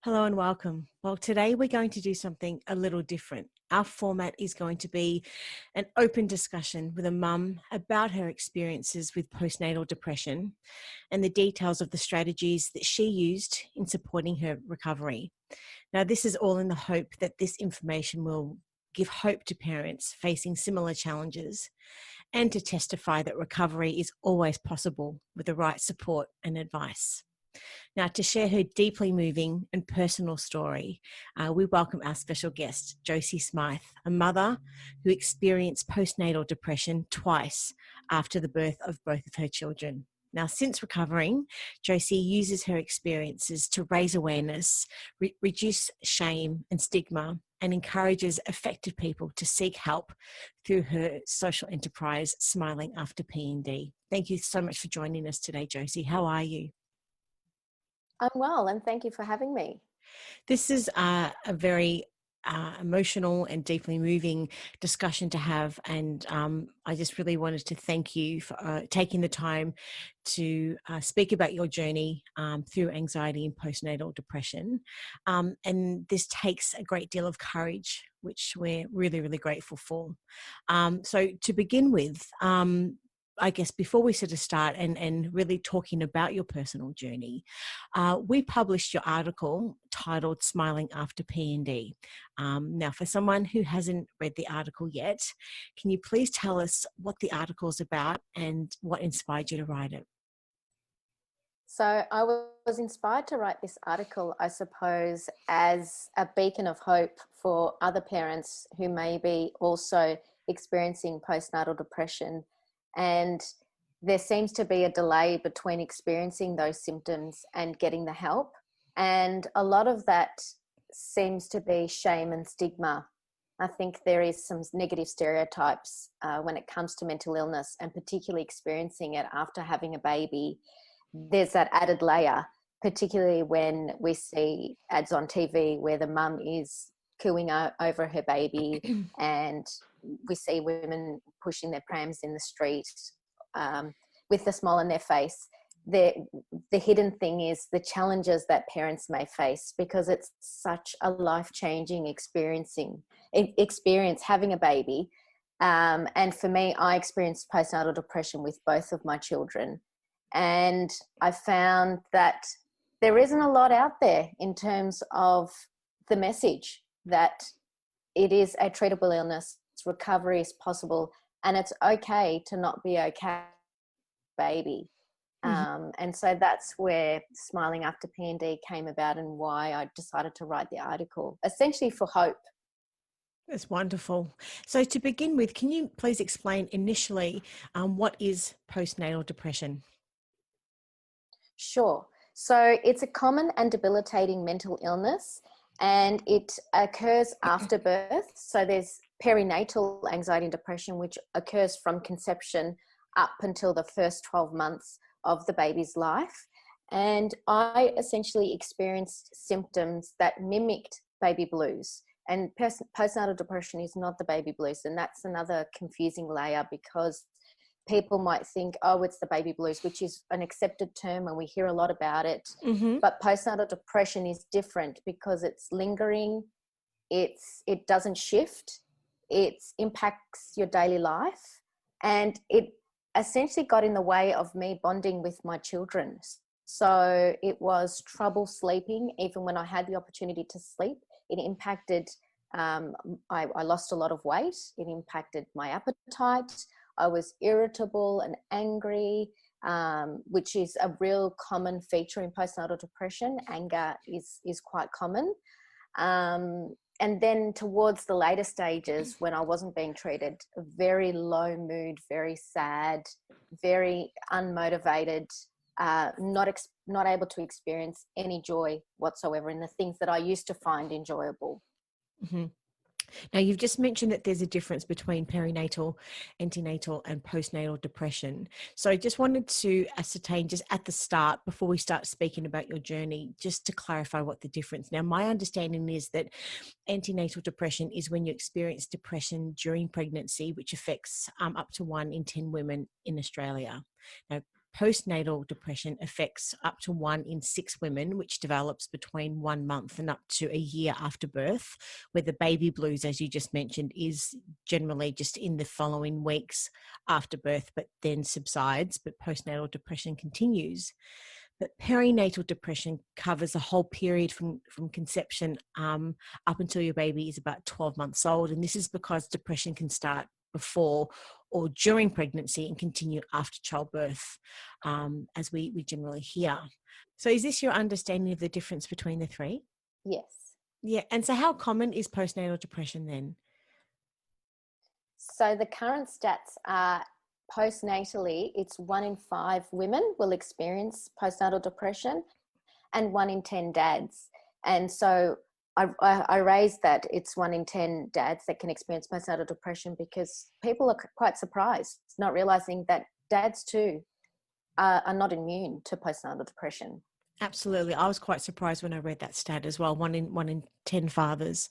Hello and welcome. Well, today we're going to do something a little different. Our format is going to be an open discussion with a mum about her experiences with postnatal depression and the details of the strategies that she used in supporting her recovery. Now, this is all in the hope that this information will give hope to parents facing similar challenges and to testify that recovery is always possible with the right support and advice. Now, to share her deeply moving and personal story, we welcome our special guest, Josie Smyth, a mother who experienced postnatal depression twice after the birth of both of her children. Now, since recovering, Josie uses her experiences to raise awareness, reduce shame and stigma, and encourages affected people to seek help through her social enterprise, Smiling After P&D. Thank you so much for joining us today, Josie. How are you? I'm well, and thank you for having me. This is a very emotional and deeply moving discussion to have, and I just really wanted to thank you for taking the time to speak about your journey through anxiety and postnatal depression. And this takes a great deal of courage, which we're really, really grateful for. So to begin with, I guess before we sort of start and really talking about your personal journey, we published your article titled Smiling After P&D. Now, for someone who hasn't read the article yet, can you please tell us what the article is about and what inspired you to write it? So I was inspired to write this article, I suppose, as a beacon of hope for other parents who may be also experiencing postnatal depression. And there seems to be a delay between experiencing those symptoms and getting the help. And a lot of that seems to be shame and stigma. I think there is some negative stereotypes when it comes to mental illness, and particularly experiencing it after having a baby. There's that added layer, particularly when we see ads on TV where the mum is cooing over her baby, and we see women pushing their prams in the street with a smile on their face. The hidden thing is the challenges that parents may face, because it's such a life-changing experience having a baby. And for me, I experienced postnatal depression with both of my children. And I found that there isn't a lot out there in terms of the message that it is a treatable illness, recovery is possible, and it's okay to not be okay, baby. And so that's where Smiling After P&D came about, and why I decided to write the article, essentially for hope. That's wonderful. So to begin with, can you please explain initially what is postnatal depression? Sure. So it's a common and debilitating mental illness, and it occurs after birth. So there's perinatal anxiety and depression, which occurs from conception up until the first 12 months of the baby's life. And I essentially experienced symptoms that mimicked baby blues. And postnatal depression is not the baby blues. And that's another confusing layer, because people might think, oh, it's the baby blues, which is an accepted term and we hear a lot about it. But postnatal depression is different, because it's lingering, it doesn't shift, it impacts your daily life, and it essentially got in the way of me bonding with my children. So it was trouble sleeping, even when I had the opportunity to sleep. It impacted, I lost a lot of weight, it impacted my appetite. I was irritable and angry, which is a real common feature in postnatal depression. Anger is quite common. And then towards the later stages, when I wasn't being treated, a very low mood, very sad, very unmotivated, not able to experience any joy whatsoever in the things that I used to find enjoyable. Now, you've just mentioned that there's a difference between perinatal, antenatal, and postnatal depression. So I just wanted to ascertain just at the start, before we start speaking about your journey, just to clarify what the difference. Now, my understanding is that antenatal depression is when you experience depression during pregnancy, which affects up to 1 in 10 women in Australia. Now, postnatal depression affects up to 1 in 6 women, which develops between 1 month and up to a year after birth, where the baby blues, as you just mentioned, is generally just in the following weeks after birth, but then subsides, but postnatal depression continues. But perinatal depression covers a whole period from conception up until your baby is about 12 months old. And this is because depression can start before or during pregnancy and continue after childbirth, as we generally hear. So is this your understanding of the difference between the three? Yes. Yeah. And so how common is postnatal depression then? So the current stats are postnatally, it's 1 in 5 women will experience postnatal depression and 1 in 10 dads. And so I raised that it's 1 in 10 dads that can experience postnatal depression because people are quite surprised, not realizing that dads too are not immune to postnatal depression. Absolutely. I was quite surprised when I read that stat as well. One in 10 fathers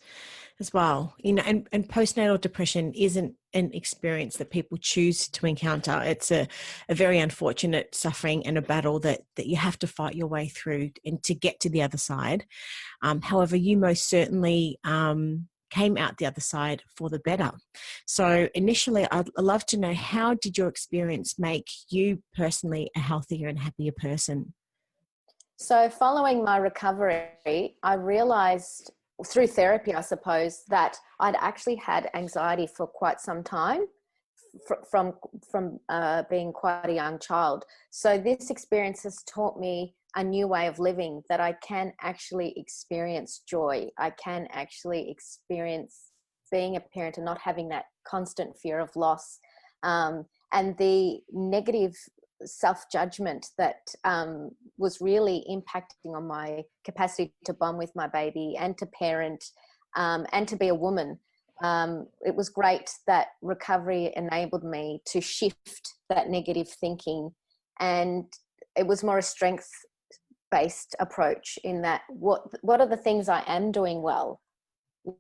as well. And postnatal depression isn't an experience that people choose to encounter. It's a very unfortunate suffering and a battle that you have to fight your way through and to get to the other side. However, you most certainly came out the other side for the better. So initially, I'd love to know, how did your experience make you personally a healthier and happier person? So following my recovery, I realized through therapy, I suppose, that I'd actually had anxiety for quite some time from being quite a young child. So this experience has taught me a new way of living, that I can actually experience joy. I can actually experience being a parent and not having that constant fear of loss. And the negative self-judgment that was really impacting on my capacity to bond with my baby and to parent and to be a woman. It was great that recovery enabled me to shift that negative thinking, and it was more a strength-based approach in that what are the things I am doing well?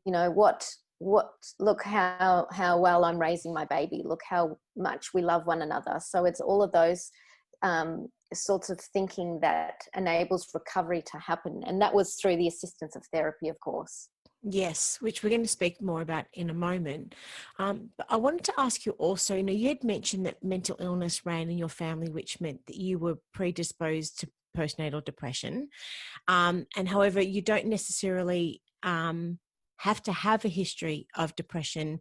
What look how well I'm raising my baby, look how much we love one another. So it's all of those sorts of thinking that enables recovery to happen, and that was through the assistance of therapy, of course. Yes, which we're going to speak more about in a moment. But I wanted to ask you also, you had mentioned that mental illness ran in your family, which meant that you were predisposed to postnatal depression. And however, you don't necessarily have to have a history of depression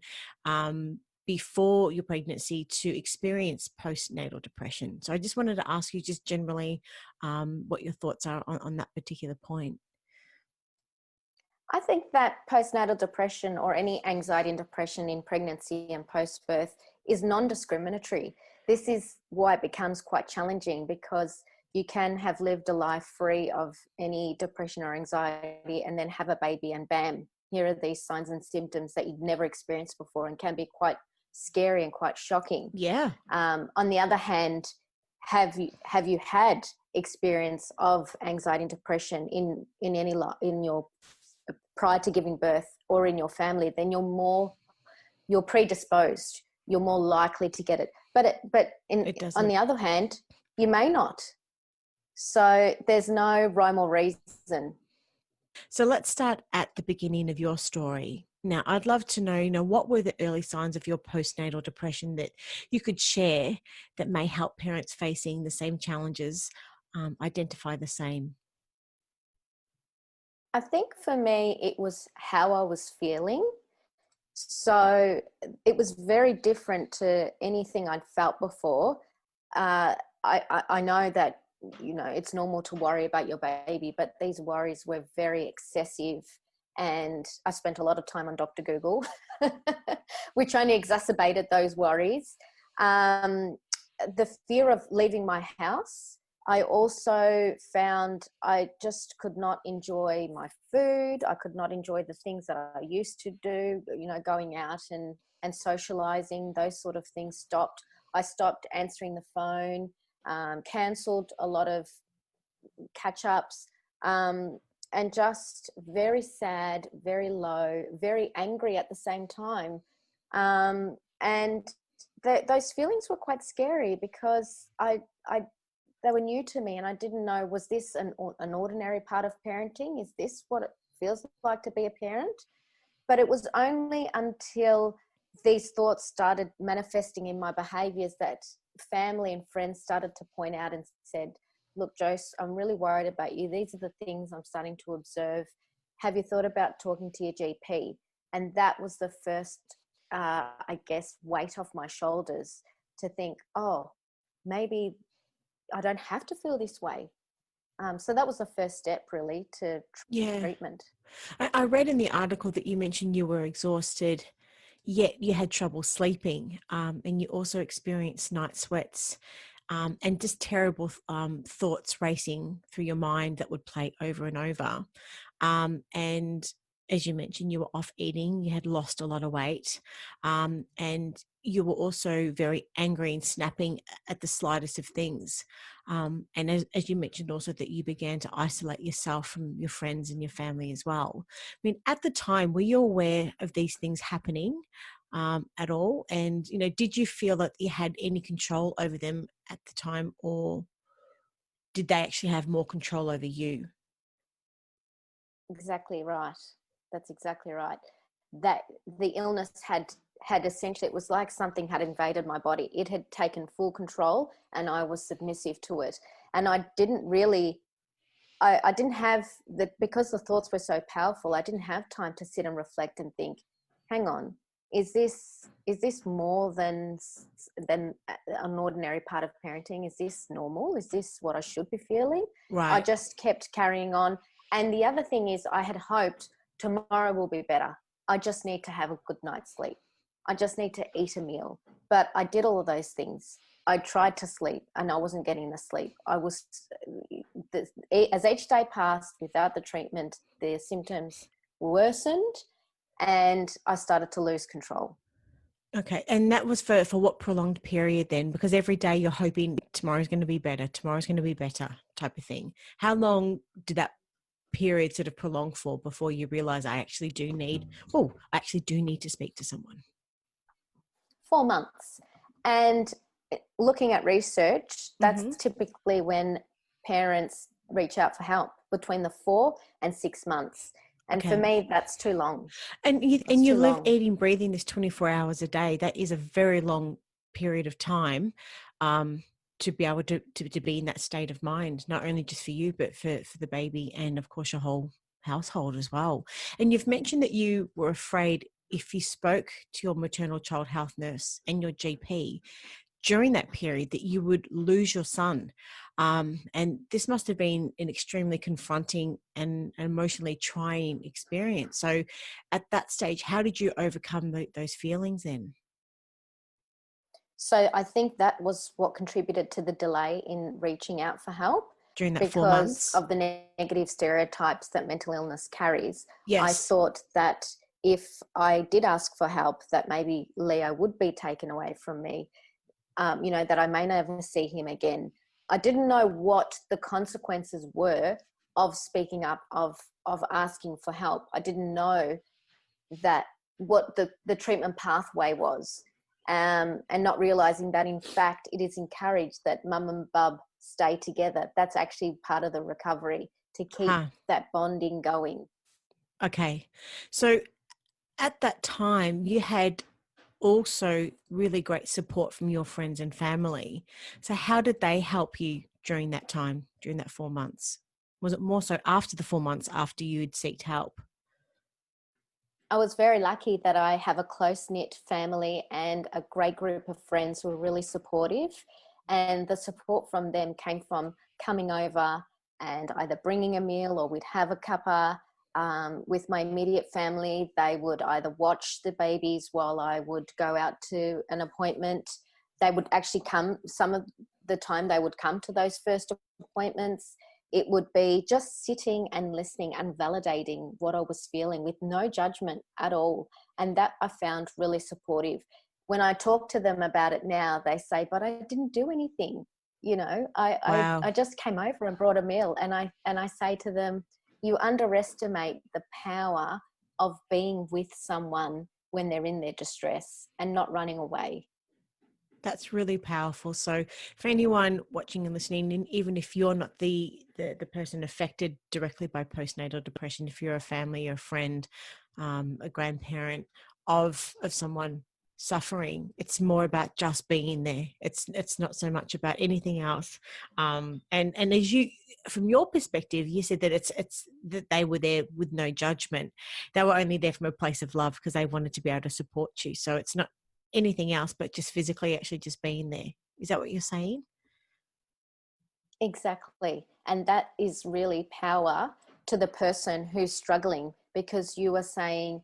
before your pregnancy to experience postnatal depression. So I just wanted to ask you just generally what your thoughts are on that particular point. I think that postnatal depression or any anxiety and depression in pregnancy and post-birth is non-discriminatory. This is why it becomes quite challenging, because you can have lived a life free of any depression or anxiety and then have a baby and bam, here are these signs and symptoms that you've never experienced before and can be quite scary and quite shocking. Yeah. On the other hand, have you had experience of anxiety and depression in your prior to giving birth or in your family, then you're predisposed. You're more likely to get it. On the other hand, you may not. So there's no rhyme or reason. So let's start at the beginning of your story. Now, I'd love to know, what were the early signs of your postnatal depression that you could share that may help parents facing the same challenges identify the same? I think for me, it was how I was feeling. So it was very different to anything I'd felt before. I know that, it's normal to worry about your baby, but these worries were very excessive. And I spent a lot of time on Dr. Google, which only exacerbated those worries. The fear of leaving my house. I also found I just could not enjoy my food. I could not enjoy the things that I used to do, going out and socializing. Those sort of things stopped. I stopped answering the phone, cancelled a lot of catch-ups, and just very sad, very low, very angry at the same time. And those feelings were quite scary because I they were new to me, and I didn't know, was this an ordinary part of parenting? Is this what it feels like to be a parent? But it was only until these thoughts started manifesting in my behaviors that family and friends started to point out and said, look, Jose, I'm really worried about you. These are the things I'm starting to observe. Have you thought about talking to your GP? And that was the first, I guess, weight off my shoulders to think, oh, maybe I don't have to feel this way. So that was the first step, really, to Yeah. treatment. I read in the article that you mentioned you were exhausted, yet you had trouble sleeping, and you also experienced night sweats, and just terrible thoughts racing through your mind that would play over and over. And as you mentioned, you were off eating, you had lost a lot of weight, and you were also very angry and snapping at the slightest of things. And as you mentioned also that you began to isolate yourself from your friends and your family as well. I mean, at the time, were you aware of these things happening at all? And, did you feel that you had any control over them at the time, or did they actually have more control over you? Exactly right. That's exactly right. That the illness had essentially, it was like something had invaded my body. It had taken full control, and I was submissive to it. And I didn't really, I didn't have the, because the thoughts were so powerful, I didn't have time to sit and reflect and think, hang on, is this more than an ordinary part of parenting? Is this normal? Is this what I should be feeling? I Right. just kept carrying on. And the other thing is, I had hoped tomorrow will be better. I just need to have a good night's sleep. I just need to eat a meal. But I did all of those things. I tried to sleep and I wasn't getting the sleep. As each day passed without the treatment, the symptoms worsened and I started to lose control. Okay. And that was for what prolonged period then? Because every day you're hoping tomorrow's going to be better, tomorrow's going to be better type of thing. How long did that period sort of prolong for before you realize I actually do need to speak to someone? 4 months. And looking at research, that's Mm-hmm. typically when parents reach out for help, between the 4 and 6 months. And for Okay. me, that's too long. It's And you too live long. eating, breathing this 24 hours a day. That is a very long period of time, um, to be able to be in that state of mind, not only just for you, but for the baby and of course your whole household as well. And you've mentioned that you were afraid if you spoke to your maternal child health nurse and your GP during that period that you would lose your son. And this must have been an extremely confronting and emotionally trying experience. So at that stage, how did you overcome those feelings then So I think that was what contributed to the delay in reaching out for help, during that four because months? of the negative stereotypes that mental illness carries. I Yes. thought that if I did ask for help, that maybe Leo would be taken away from me, that I may never see him again. I didn't know what the consequences were of speaking up, of asking for help. I didn't know that what the treatment pathway was, and not realizing that in fact it is encouraged that mum and bub stay together. That's actually part of the recovery, to keep Huh. that bonding going. Okay. So at that time, you had also really great support from your friends and family. So how did they help you during that time, during that 4 months? Was it more so after the 4 months after you'd sought help? I was very lucky that I have a close-knit family and a great group of friends who were really supportive. And the support from them came from coming over and either bringing a meal, or we'd have a cuppa. With my immediate family, they would either watch the babies while I would go out to an appointment. They would actually come, some of the time they would come to those first appointments. It would be just sitting and listening and validating what I was feeling with no judgment at all. And that I found really supportive. When I talk to them about it now, they say, but I didn't do anything. I Wow. just came over and brought a meal. And I say to them, you underestimate the power of being with someone when they're in their distress and not running away. That's really powerful. So for anyone watching and listening, and even if you're not the person affected directly by postnatal depression, if you're a family, a friend, a grandparent of someone suffering, it's more about just being there. It's not so much about anything else. And as you, from your perspective, you said that it's that they were there with no judgment. They were only there from a place of love because they wanted to be able to support you. So it's not anything else but just physically actually just being there. Is that what you're saying? Exactly. And that is really power to the person who's struggling, because you are saying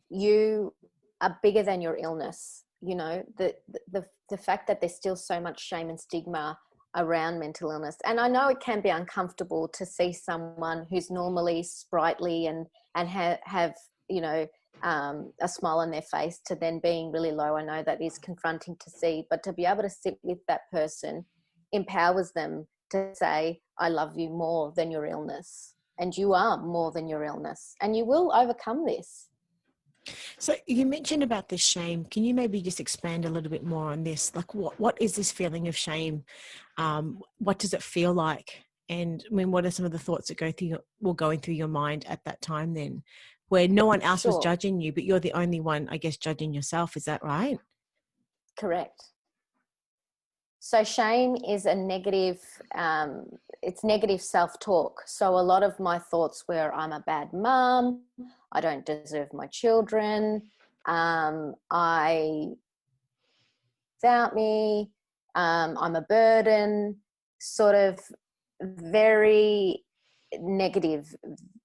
you are bigger than your illness. You know, the fact that there's still so much shame and stigma around mental illness. And I know it can be uncomfortable to see someone who's normally sprightly and have you know, a smile on their face to then being really low. I know that is confronting to see, but to be able to sit with that person empowers them to say, I love you more than your illness, and you are more than your illness, and you will overcome this. So you mentioned about this shame. Can you maybe just expand a little bit more on this? Like what is this feeling of shame? What does it feel like? And I mean, what are some of the thoughts that going through your mind at that time then, where no one else was Sure, judging you, but you're the only one, I guess, judging yourself. Is that right? correct. So shame is a negative, it's negative self-talk. So a lot of my thoughts were, I'm a bad mum, I don't deserve my children, I without me, I'm a burden, sort of very negative.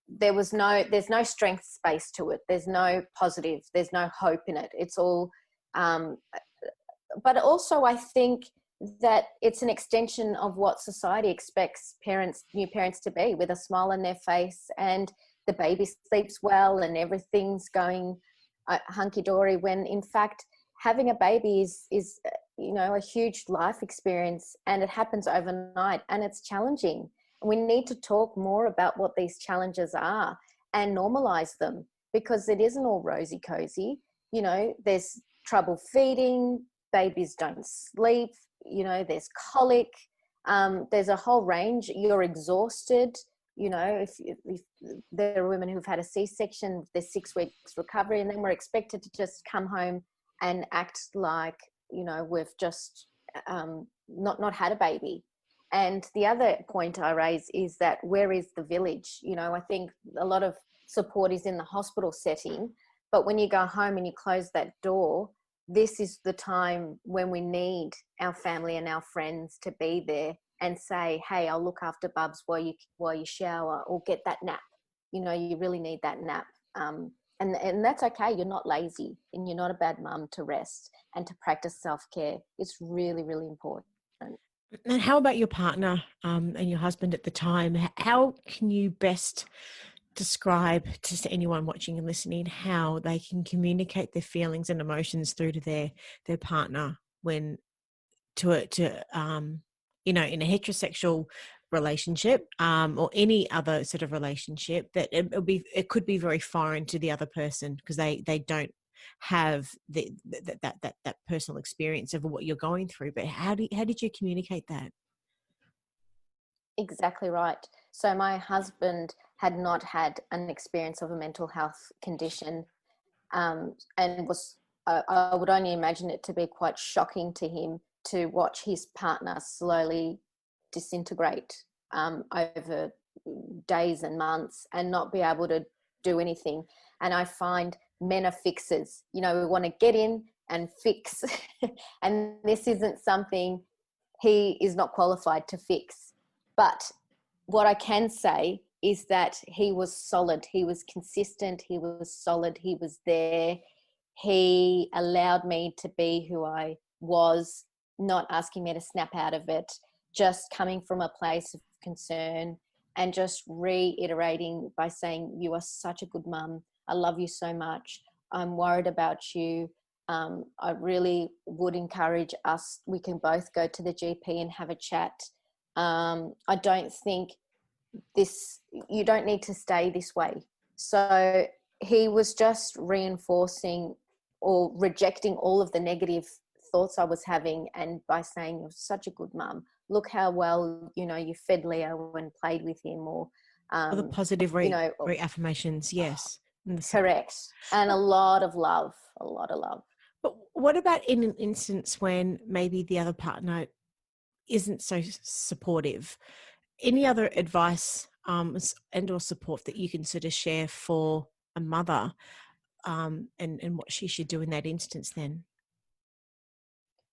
There's no strength space to it. There's no positive. There's no hope in it. It's all, um, but also I think that it's an extension of what society expects new parents to be, with a smile on their face and the baby sleeps well and everything's going hunky-dory, when in fact having a baby is you know, a huge life experience, and it happens overnight, and it's challenging. We need to talk more about what these challenges are and normalize them, because it isn't all rosy cozy. You know, there's trouble feeding, babies don't sleep, you know, there's colic, there's a whole range. You're exhausted. You know, if there are women who've had a C-section, there's 6 weeks recovery, and then we're expected to just come home and act like, you know, we've just not had a baby. And the other point I raise is that, where is the village? You know, I think a lot of support is in the hospital setting, but when you go home and you close that door, this is the time when we need our family and our friends to be there and say, hey, I'll look after Bubs while you shower, or get that nap. You know, you really need that nap. And that's okay. You're not lazy, and you're not a bad mum to rest and to practice self-care. It's really, really important. And how about your partner and your husband at the time? How can you best describe to anyone watching and listening how they can communicate their feelings and emotions through to their partner when you know, in a heterosexual relationship or any other sort of relationship, that it could be very foreign to the other person because they don't have that personal experience of what you're going through. But how did you communicate that? Exactly right. So my husband had not had an experience of a mental health condition, and I would only imagine it to be quite shocking to him to watch his partner slowly disintegrate over days and months and not be able to do anything. And I find men are fixers. You know, we want to get in and fix. And this isn't something he is not qualified to fix. But what I can say is that he was solid. He was consistent. He was solid. He was there. He allowed me to be who I was, not asking me to snap out of it, just coming from a place of concern and just reiterating by saying, you are such a good mum. I love you so much. I'm worried about you. I really would encourage us, we can both go to the GP and have a chat. I don't think you don't need to stay this way. So he was just reinforcing or rejecting all of the negative thoughts I was having, and by saying, you're such a good mum, look how well, you fed Leo and played with him, or, Or the positive reaffirmations, yes. And the support. correct. And a lot of love, a lot of love. But what about in an instance when maybe the other partner isn't so supportive? Any other advice and or support that you can sort of share for a mother, and what she should do in that instance then?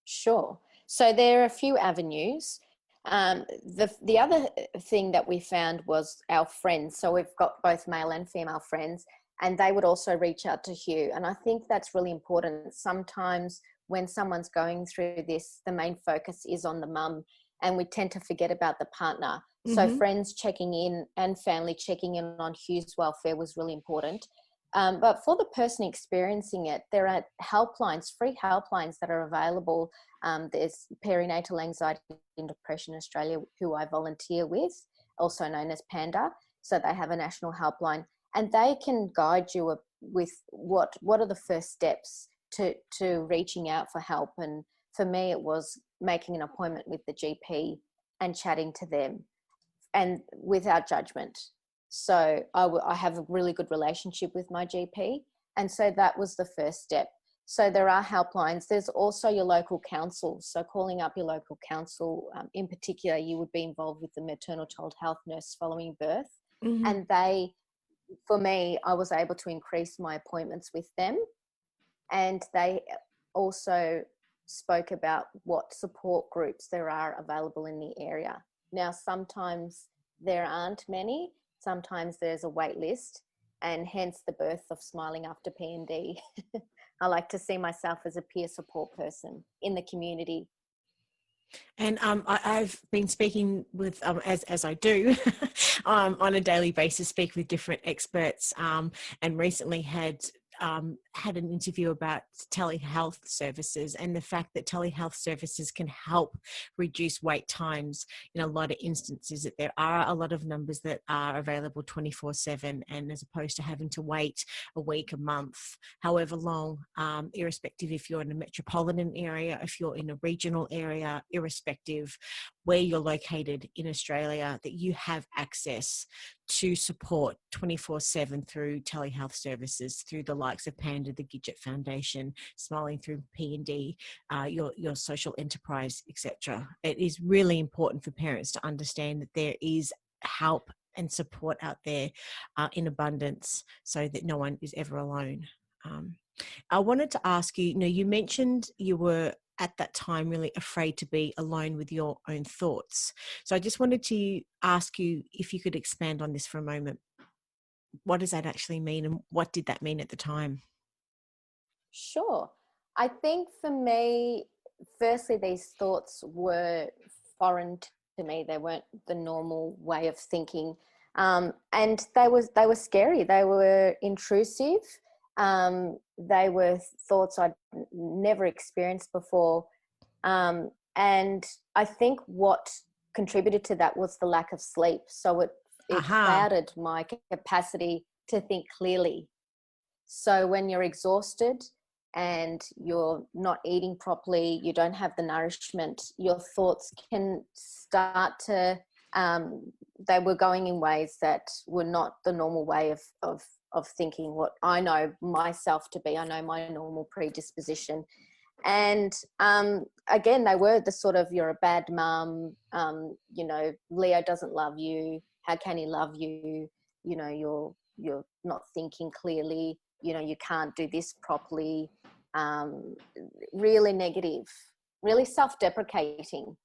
Sure. So there are a few avenues. The other thing that we found was our friends. So we've got both male and female friends, and they would also reach out to Hugh. And I think that's really important. Sometimes when someone's going through this, the main focus is on the mum, and we tend to forget about the partner. So friends checking in and family checking in on Hugh's welfare was really important. But for the person experiencing it, there are helplines, free helplines that are available. There's Perinatal Anxiety and Depression Australia, who I volunteer with, also known as PANDA. So they have a national helpline, and they can guide you with what are the first steps to reaching out for help. And for me, it was making an appointment with the GP and chatting to them, and without judgment. So I have a really good relationship with my GP. And so that was the first step. So there are helplines. There's also your local council. So calling up your local council, in particular, you would be involved with the maternal child health nurse following birth. And for me, I was able to increase my appointments with them. And they also spoke about what support groups there are available in the area. Now, sometimes there aren't many. Sometimes there's a wait list, and hence the birth of Smiling After P&D. I like to see myself as a peer support person in the community. And I've been speaking with, as I do, on a daily basis, speak with different experts, and recently had an interview about telehealth services and the fact that telehealth services can help reduce wait times in a lot of instances, that there are a lot of numbers that are available 24/7, and as opposed to having to wait a week, a month, however long, irrespective if you're in a metropolitan area, if you're in a regional area, irrespective where you're located in Australia, that you have access to support 24/7 through telehealth services, through the likes of PANDA, the Gidget Foundation, Smiling Through P&D, your social enterprise, etc. It is really important for parents to understand that there is help and support out there in abundance, so that no one is ever alone. I wanted to ask you, you mentioned you were at that time really afraid to be alone with your own thoughts. So I just wanted to ask you if you could expand on this for a moment. What does that actually mean, and what did that mean at the time? Sure. I think for me, firstly, these thoughts were foreign to me. They weren't the normal way of thinking. And they were scary. They were intrusive. They were thoughts I'd never experienced before. And I think what contributed to that was the lack of sleep. So it clouded my capacity to think clearly. So when you're exhausted and you're not eating properly, you don't have the nourishment, your thoughts can start to, they were going in ways that were not the normal way of thinking, what I know myself to be. I know my normal predisposition. And again, they were the sort of, you're a bad mum, Leo doesn't love you, how can he love you, you're not thinking clearly, you can't do this properly. Really negative, really self-deprecating.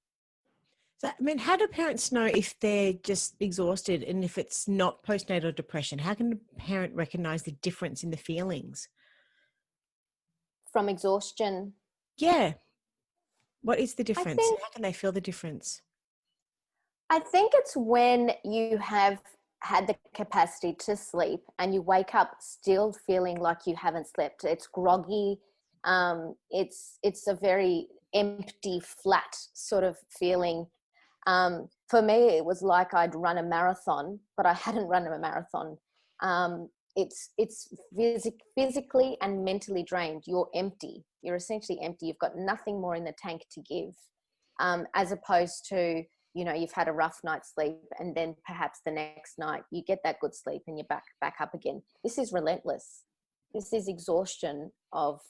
So, I mean, how do parents know if they're just exhausted and if it's not postnatal depression? How can a parent recognize the difference in the feelings? From exhaustion. Yeah. What is the difference? think How can they feel the difference? I think it's when you have had the capacity to sleep and you wake up still feeling like you haven't slept. It's groggy. It's a very empty, flat sort of feeling. For me, it was like I'd run a marathon, but I hadn't run a marathon. physically and mentally drained. You're empty. You're essentially empty. You've got nothing more in the tank to give, as opposed to, you know, you've had a rough night's sleep and then perhaps the next night you get that good sleep and you're back up again. This is relentless. This is exhaustion of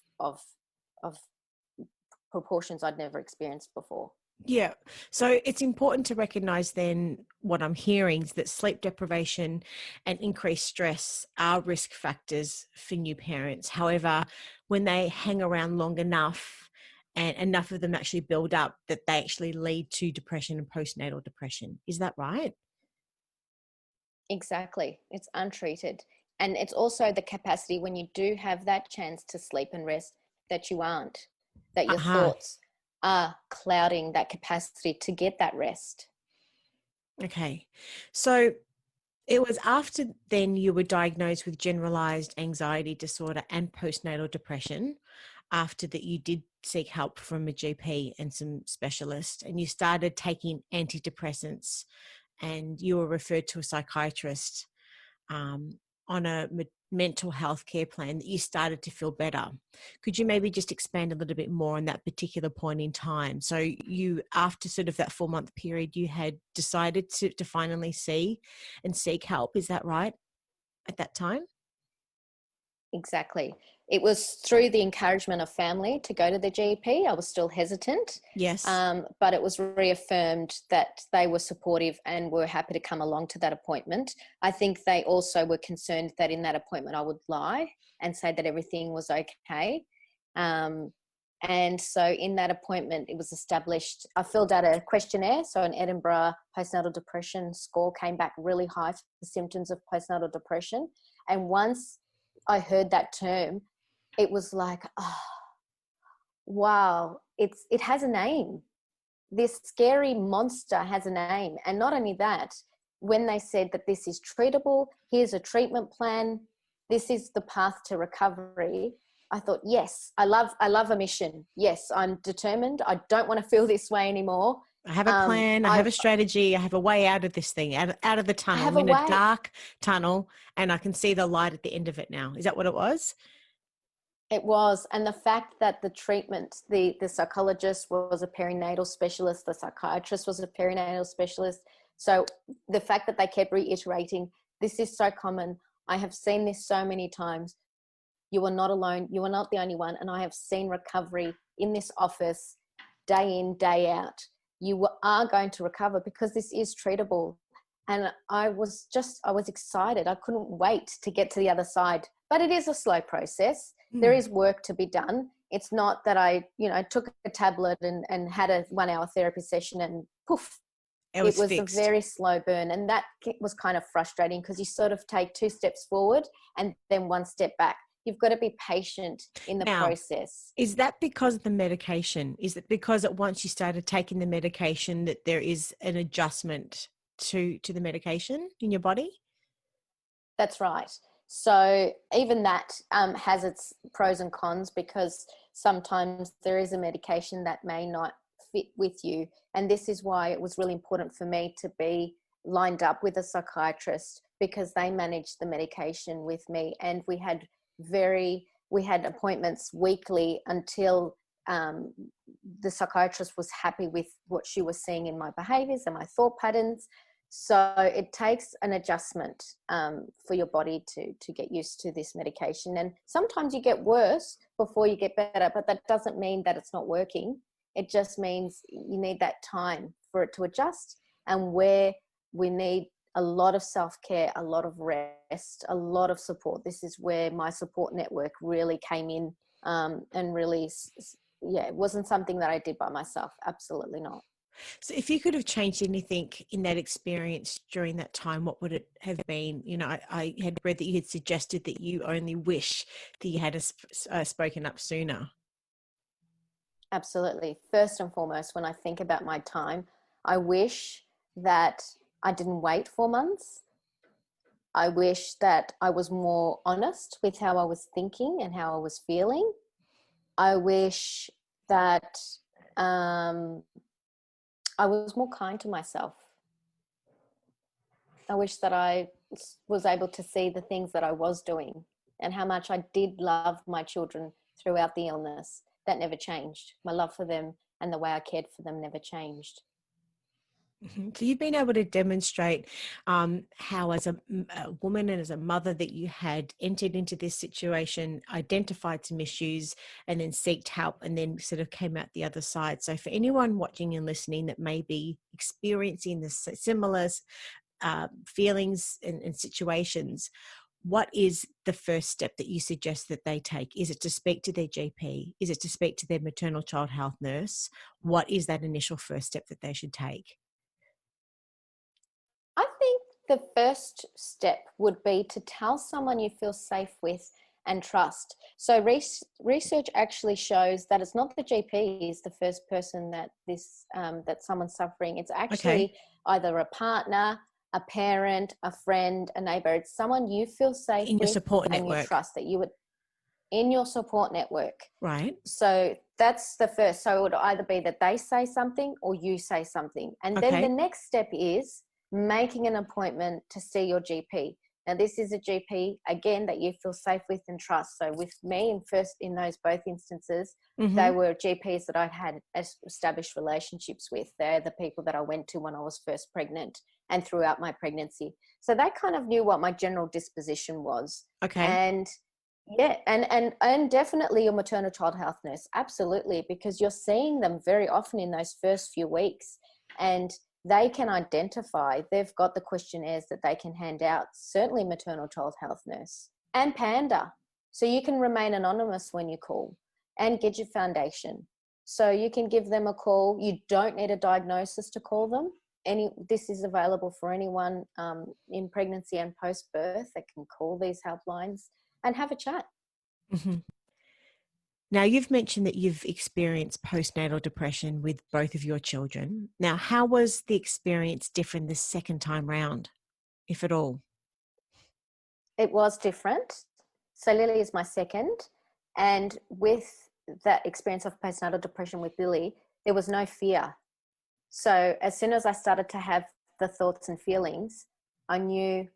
proportions I'd never experienced before. Yeah. So it's important to recognize then what I'm hearing is that sleep deprivation and increased stress are risk factors for new parents. However, when they hang around long enough and enough of them actually build up, that they actually lead to depression and postnatal depression. Is that right? Exactly. It's untreated. And it's also the capacity when you do have that chance to sleep and rest that you aren't, that your Uh-huh. thoughts are clouding that capacity to get that rest. Okay. So it was after then you were diagnosed with generalized anxiety disorder and postnatal depression, after that you did seek help from a GP and some specialists, and you started taking antidepressants, and you were referred to a psychiatrist um, on a mental health care plan, that you started to feel better. Could you maybe just expand a little bit more on that particular point in time? So you, after sort of that 4-month period, you had decided to finally see and seek help. Is that right at that time? Exactly. It was through the encouragement of family to go to the GP. I was still hesitant, Yes. but it was reaffirmed that they were supportive and were happy to come along to that appointment. I think they also were concerned that in that appointment I would lie and say that everything was okay. And so in that appointment, it was established, I filled out a questionnaire. So an Edinburgh postnatal depression score came back really high for the symptoms of postnatal depression. And once I heard that term, it was like, oh, wow, it has a name. This scary monster has a name. And not only that, when they said that this is treatable, here's a treatment plan, this is the path to recovery, I thought, yes, I love a mission. Yes, I'm determined. I don't want to feel this way anymore. I have a plan, I have a strategy, I have a way out of this thing, out of the I tunnel. have I'm a in a way. dark tunnel and I can see the light at the end of it now. Is that what it was? It was. And the fact that the treatment, the psychologist was a perinatal specialist, the psychiatrist was a perinatal specialist. So the fact that they kept reiterating, this is so common. I have seen this so many times. You are not alone. You are not the only one. And I have seen recovery in this office day in, day out. You are going to recover because this is treatable. And I was excited. I couldn't wait to get to the other side. But it is a slow process. There is work to be done. It's not that I, took a tablet and had a 1-hour therapy session and poof, It it was was a fixed. very slow burn. And that was kind of frustrating because you sort of take 2 steps forward and then 1 step back. You've got to be patient in the Now, process. is that because of the medication? Is it because that once you started taking the medication that there is an adjustment to the medication in your body? That's right. So even that has its pros and cons because sometimes there is a medication that may not fit with you. And this is why it was really important for me to be lined up with a psychiatrist because they managed the medication with me. And we had appointments weekly until the psychiatrist was happy with what she was seeing in my behaviors and my thought patterns. So it takes an adjustment for your body to get used to this medication. And sometimes you get worse before you get better, but that doesn't mean that it's not working. It just means you need that time for it to adjust. And where we need a lot of self-care, a lot of rest, a lot of support. This is where my support network really came in and really, it wasn't something that I did by myself. Absolutely not. So if you could have changed anything in that experience during that time, what would it have been? I had read that you had suggested that you only wish that you had spoken up sooner. Absolutely. First and foremost, when I think about my time, I wish that I didn't wait 4 months. I wish that I was more honest with how I was thinking and how I was feeling. I wish that um, I was more kind to myself. I wish that I was able to see the things that I was doing and how much I did love my children throughout the illness. That never changed. My love for them and the way I cared for them never changed. So you've been able to demonstrate how, as a woman and as a mother, that you had entered into this situation, identified some issues, and then sought help, and then sort of came out the other side. So for anyone watching and listening that may be experiencing the similar feelings and situations, what is the first step that you suggest that they take? Is it to speak to their GP? Is it to speak to their maternal child health nurse? What is that initial first step that they should take? I think the first step would be to tell someone you feel safe with and trust. So research actually shows that it's not the GP is the first person that that someone's suffering. It's Okay. actually either a partner, a parent, a friend, a neighbor. It's someone you feel safe In your with support and you network. trust, that you would in your support network. Right. So that's the first. So it would either be that they say something or you say something. And then the Okay. next step is making an appointment to see your GP. Now, this is a GP, again, that you feel safe with and trust. So with me, in those both instances, Mm-hmm. they were GPs that I'd had established relationships with. They're the people that I went to when I was first pregnant and throughout my pregnancy. So they kind of knew what my general disposition was. Okay. And yeah, and definitely your maternal child health nurse, absolutely, because you're seeing them very often in those first few weeks, and they can identify. They've got the questionnaires that they can hand out. Certainly, maternal child health nurse and Panda, so you can remain anonymous when you call and get your foundation. So you can give them a call. You don't need a diagnosis to call them. This is available for anyone in pregnancy and post birth that can call these helplines and have a chat. Mm-hmm. Now, you've mentioned that you've experienced postnatal depression with both of your children. Now, how was the experience different the second time round, if at all? It was different. So Lily is my second. And with that experience of postnatal depression with Lily, there was no fear. So as soon as I started to have the thoughts and feelings, I knew,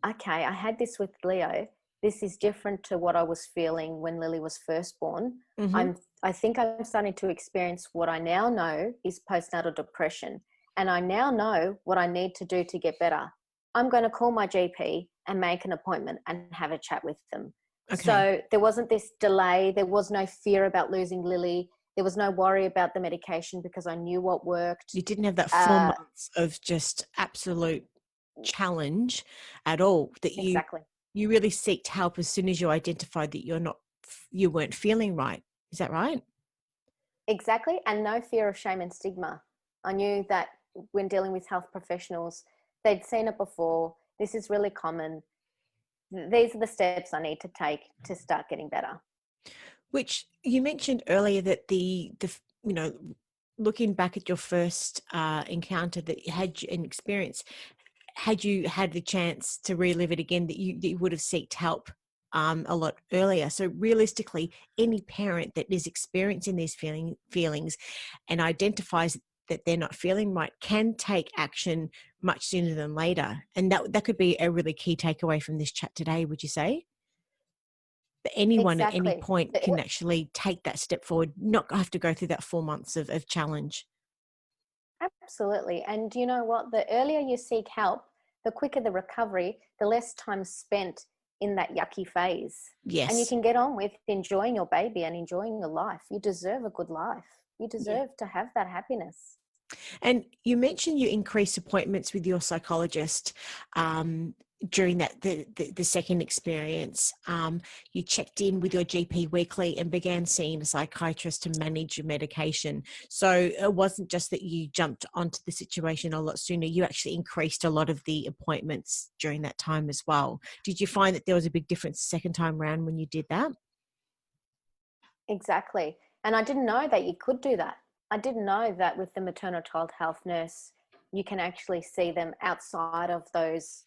okay, I had this with Leo. This is different to what I was feeling when Lily was first born. Mm-hmm. I think I'm starting to experience what I now know is postnatal depression. And I now know what I need to do to get better. I'm going to call my GP and make an appointment and have a chat with them. Okay. So there wasn't this delay. There was no fear about losing Lily. There was no worry about the medication because I knew what worked. You didn't have that four Uh, months of just absolute challenge at all, that exactly. you really seeked help as soon as you identified that you weren't feeling right. Is that right? Exactly. And no fear of shame and stigma. I knew that when dealing with health professionals, they'd seen it before. This is really common. These are the steps I need to take to start getting better. Which you mentioned earlier that the you know, looking back at your first encounter that you had an experience, had you had the chance to relive it again, that you would have sought help a lot earlier. So realistically, any parent that is experiencing these feelings and identifies that they're not feeling right can take action much sooner than later. And that could be a really key takeaway from this chat today, would you say? That anyone at any Exactly. point can actually take that step forward, not have to go through that 4 months of challenge. Absolutely. And you know what? The earlier you seek help, the quicker the recovery, the less time spent in that yucky phase. And you Yes. can get on with enjoying your baby and enjoying your life. You deserve a good life. You Yeah. deserve to have that happiness. And you mentioned you increased appointments with your psychologist during the second experience. You checked in with your GP weekly and began seeing a psychiatrist to manage your medication. So it wasn't just that you jumped onto the situation a lot sooner. You actually increased a lot of the appointments during that time as well. Did you find that there was a big difference the second time around when you did that? Exactly. And I didn't know that you could do that. I didn't know that with the maternal child health nurse, you can actually see them outside of those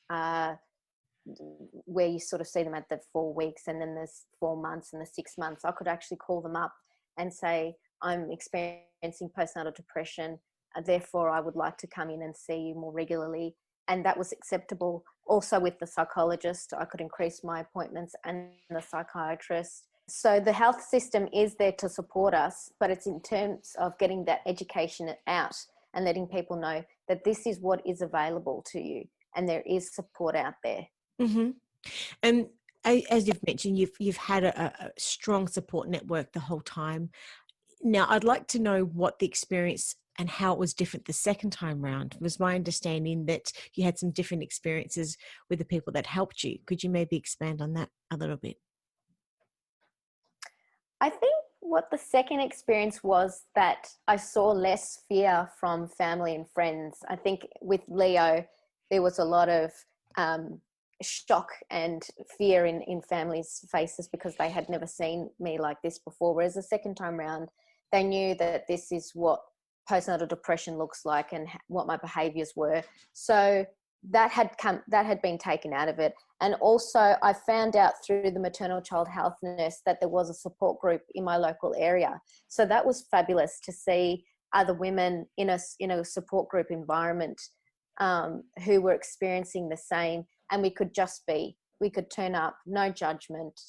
where you sort of see them at the 4 weeks and then there's 4 months and the 6 months. I could actually call them up and say, I'm experiencing postnatal depression. Therefore, I would like to come in and see you more regularly. and that was acceptable. Also with the psychologist, I could increase my appointments, and the psychiatrist. So the health system is there to support us, but it's in terms of getting that education out and letting people know that this is what is available to you and there is support out there. Mm-hmm. And as you've mentioned, you've had a strong support network the whole time. Now, I'd like to know what the experience and how it was different the second time round. It was my understanding that you had some different experiences with the people that helped you. Could you maybe expand on that a little bit? I think what the second experience was that I saw less fear from family and friends. I think with Leo, there was a lot of shock and fear in families' faces because they had never seen me like this before. Whereas the second time round, they knew that this is what postnatal depression looks like and what my behaviours were. So that had been taken out of it. And also I found out through the maternal child health nurse that there was a support group in my local area. So that was fabulous to see other women in a support group environment who were experiencing the same. And we could turn up, no judgment,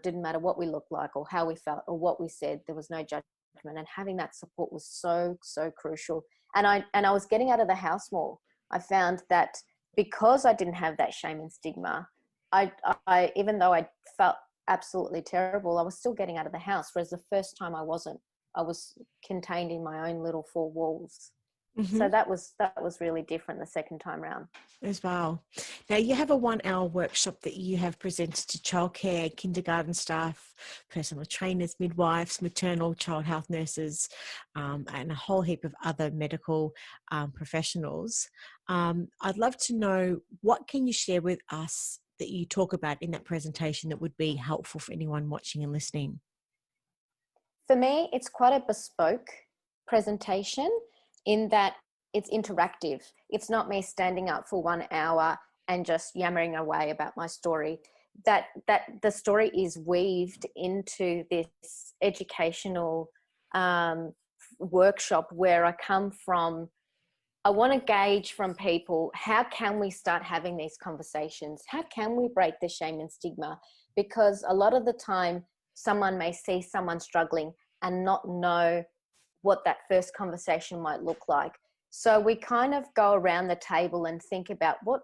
didn't matter what we looked like or how we felt or what we said, there was no judgment. And having that support was so, so crucial. And I was getting out of the house more. I found that because I didn't have that shame and stigma, I even though I felt absolutely terrible, I was still getting out of the house. Whereas the first time I wasn't. I was contained in my own little four walls. Mm-hmm. So that was really different the second time round. As well. Now, you have a 1-hour workshop that you have presented to childcare, kindergarten staff, personal trainers, midwives, maternal child health nurses, and a whole heap of other medical professionals. I'd love to know, what can you share with us that you talk about in that presentation that would be helpful for anyone watching and listening? For me, it's quite a bespoke presentation in that it's interactive. It's not me standing up for 1 hour and just yammering away about my story. That the story is weaved into this educational workshop where I come from. I want to gauge from people, how can we start having these conversations? How can we break the shame and stigma? Because a lot of the time, someone may see someone struggling and not know what that first conversation might look like. So we kind of go around the table and think about what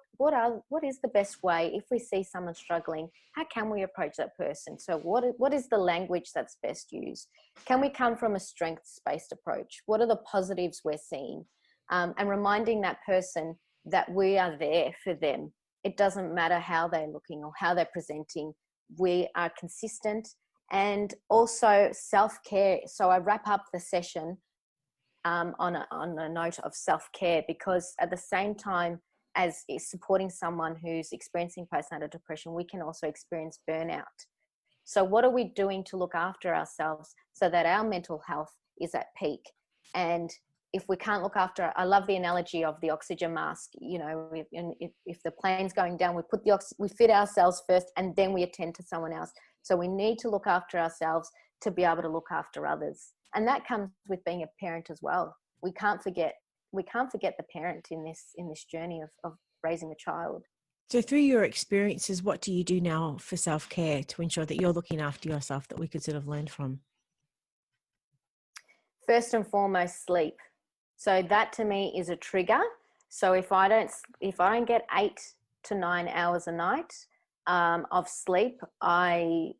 is the best way if we see someone struggling, how can we approach that person? So what is the language that's best used? Can we come from a strengths-based approach? What are the positives we're seeing? And reminding that person that we are there for them. It doesn't matter how they're looking or how they're presenting. We are consistent. And also self-care. So I wrap up the session on a note of self-care, because at the same time as supporting someone who's experiencing postnatal depression, we can also experience burnout. So what are we doing to look after ourselves so that our mental health is at peak? And if we can't look after, I love the analogy of the oxygen mask. You know, if the plane's going down, we fit ourselves first and then we attend to someone else. So we need to look after ourselves to be able to look after others. And that comes with being a parent as well. We can't forget the parent in this journey of raising a child. So through your experiences, what do you do now for self-care to ensure that you're looking after yourself, that we could sort of learn from? First and foremost, sleep. So that to me is a trigger. So if I don't get 8 to 9 hours a night of sleep, I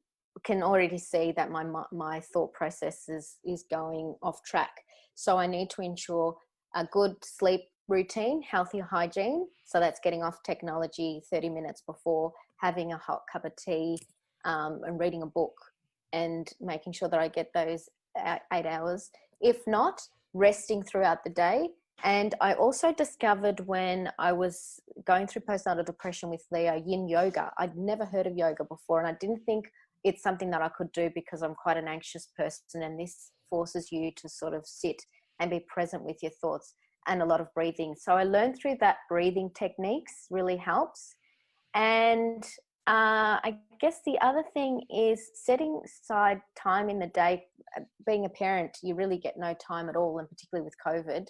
can already see that my thought process is going off track. So I need to ensure a good sleep routine, healthy hygiene. So that's getting off technology 30 minutes before, having a hot cup of tea, and reading a book, and making sure that I get those 8 hours. If not, resting throughout the day. And I also discovered when I was going through postnatal depression with Leo, yin yoga. I'd never heard of yoga before, and I didn't think it's something that I could do because I'm quite an anxious person, and this forces you to sort of sit and be present with your thoughts, and a lot of breathing. So I learned through that breathing techniques really helps. And I guess the other thing is setting aside time in the day. Being a parent, you really get no time at all, and particularly with COVID.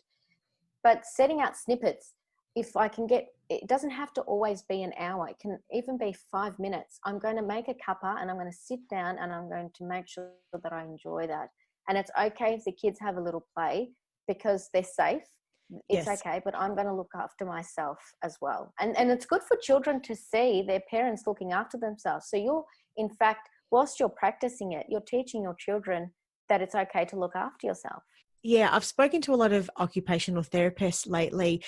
But setting out snippets. If I can get it doesn't have to always be an hour. It can even be 5 minutes. I'm going to make a cuppa and I'm going to sit down and I'm going to make sure that I enjoy that. And it's okay if the kids have a little play because they're safe. It's Yes. okay, but I'm going to look after myself as well. And it's good for children to see their parents looking after themselves. So you're, in fact, whilst you're practicing it, you're teaching your children that it's okay to look after yourself. Yeah, I've spoken to a lot of occupational therapists lately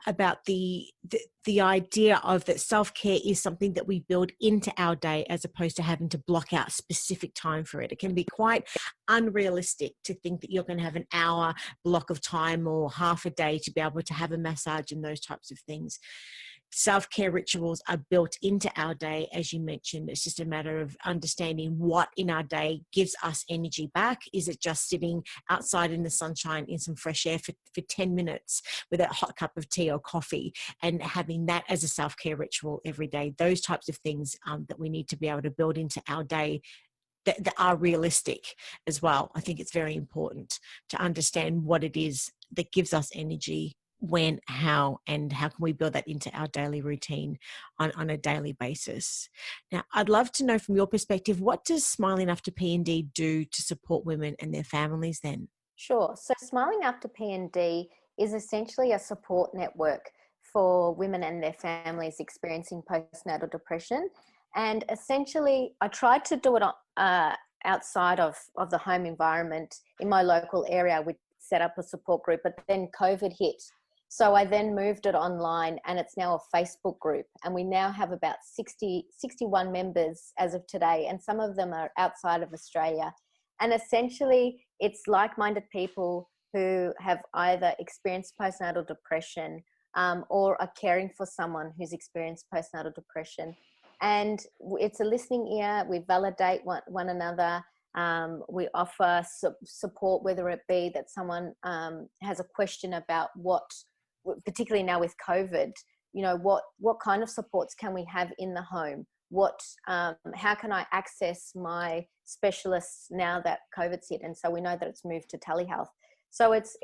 about the idea of that self-care is something that we build into our day as opposed to having to block out specific time for it. It can be quite unrealistic to think that you're going to have an hour block of time or half a day to be able to have a massage and those types of things. Self-care rituals are built into our day, as you mentioned. It's just a matter of understanding what in our day gives us energy back. Is it just sitting outside in the sunshine in some fresh air for 10 minutes with a hot cup of tea or coffee and having that as a self-care ritual every day? Those types of things that we need to be able to build into our day that are realistic as well. I think it's very important to understand what it is that gives us energy, when, how, and how can we build that into our daily routine on a daily basis. Now, I'd love to know from your perspective, what does Smiling After P&D do to support women and their families then? Sure. So Smiling After P&D is essentially a support network for women and their families experiencing postnatal depression. And essentially, I tried to do it outside of the home environment in my local area. We set up a support group, but then COVID hit. So I then moved it online and it's now a Facebook group. And we now have about 61 members as of today. And some of them are outside of Australia. And essentially, it's like-minded people who have either experienced postnatal depression or are caring for someone who's experienced postnatal depression. And it's a listening ear. We validate one another. We offer support, whether it be that someone has a question about what, particularly now with COVID, what kind of supports can we have in the home? How can I access my specialists now that COVID's hit? And so we know that it's moved to telehealth. So it's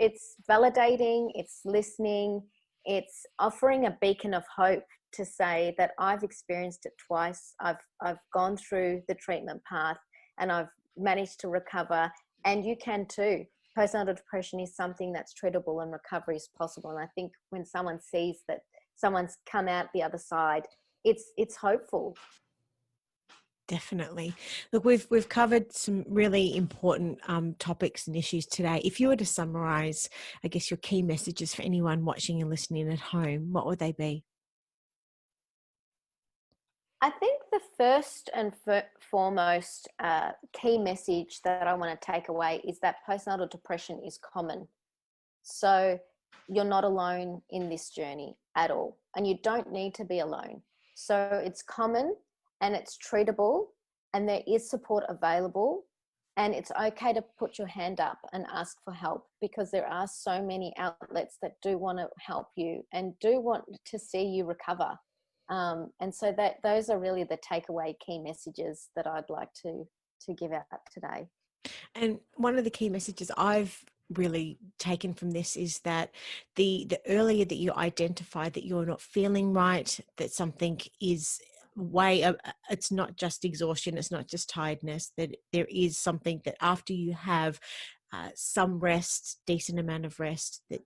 validating, it's listening, it's offering a beacon of hope to say that I've experienced it twice. I've gone through the treatment path and I've managed to recover, and you can too. Postnatal depression is something that's treatable and recovery is possible. And I think when someone sees that someone's come out the other side, it's hopeful. Definitely. Look, we've covered some really important topics and issues today. If you were to summarize, I guess, your key messages for anyone watching and listening at home, what would they be? I think the first and foremost key message that I want to take away is that postnatal depression is common. So you're not alone in this journey at all, and you don't need to be alone. So it's common and it's treatable, and there is support available, and it's okay to put your hand up and ask for help, because there are so many outlets that do want to help you and do want to see you recover. And so those are really the takeaway key messages that I'd like to give out today. And one of the key messages I've really taken from this is that the earlier that you identify that you're not feeling right, that something is it's not just exhaustion, it's not just tiredness, that there is something that after you have some rest, decent amount of rest, that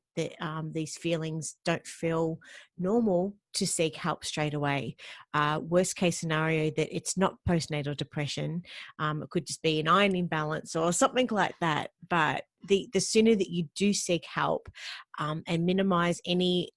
these feelings don't feel normal, to seek help straight away. Worst case scenario, that it's not postnatal depression. It could just be an iron imbalance or something like that. But the sooner that you do seek help and minimize any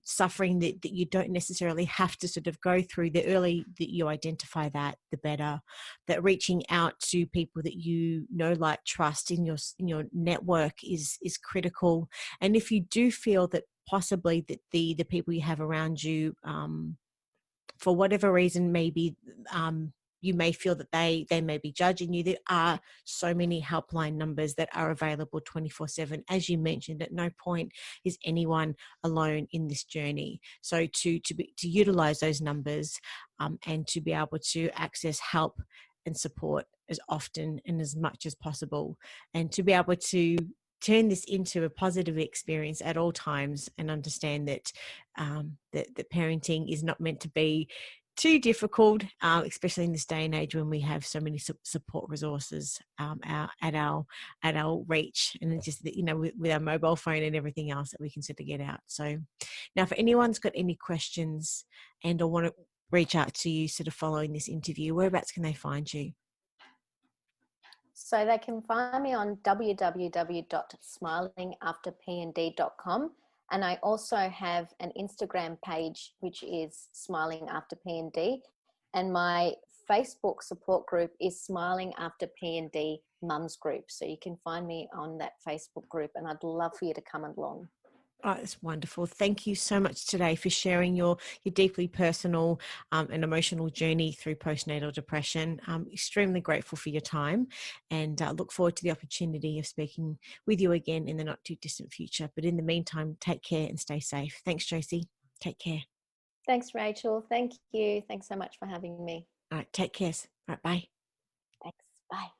suffering that you don't necessarily have to sort of go through, the early that you identify that, the better. That reaching out to people that you know, like, trust in your network is critical. And if you do feel that possibly that the people you have around you, for whatever reason, maybe you may feel that they may be judging you, there are so many helpline numbers that are available 24/7. As you mentioned, at no point is anyone alone in this journey. So to utilize those numbers and to be able to access help and support as often and as much as possible, and to be able to turn this into a positive experience at all times, and understand that that parenting is not meant to be too difficult, especially in this day and age when we have so many support resources at our reach, and it's just that, with our mobile phone and everything else that we can sort of get out. So now, for anyone's got any questions and or want to reach out to you sort of following this interview, whereabouts can they find you? So they can find me on www.smilingafterpnd.com. And I also have an Instagram page, which is Smiling After P&D. And my Facebook support group is Smiling After P&D Mums Group. So you can find me on that Facebook group, and I'd love for you to come along. Oh, it's wonderful. Thank you so much today for sharing your deeply personal and emotional journey through postnatal depression. I'm extremely grateful for your time, and look forward to the opportunity of speaking with you again in the not too distant future. But in the meantime, take care and stay safe. Thanks, Josie. Take care. Thanks, Rachel. Thank you. Thanks so much for having me. All right, take care. All right, bye. Thanks. Bye.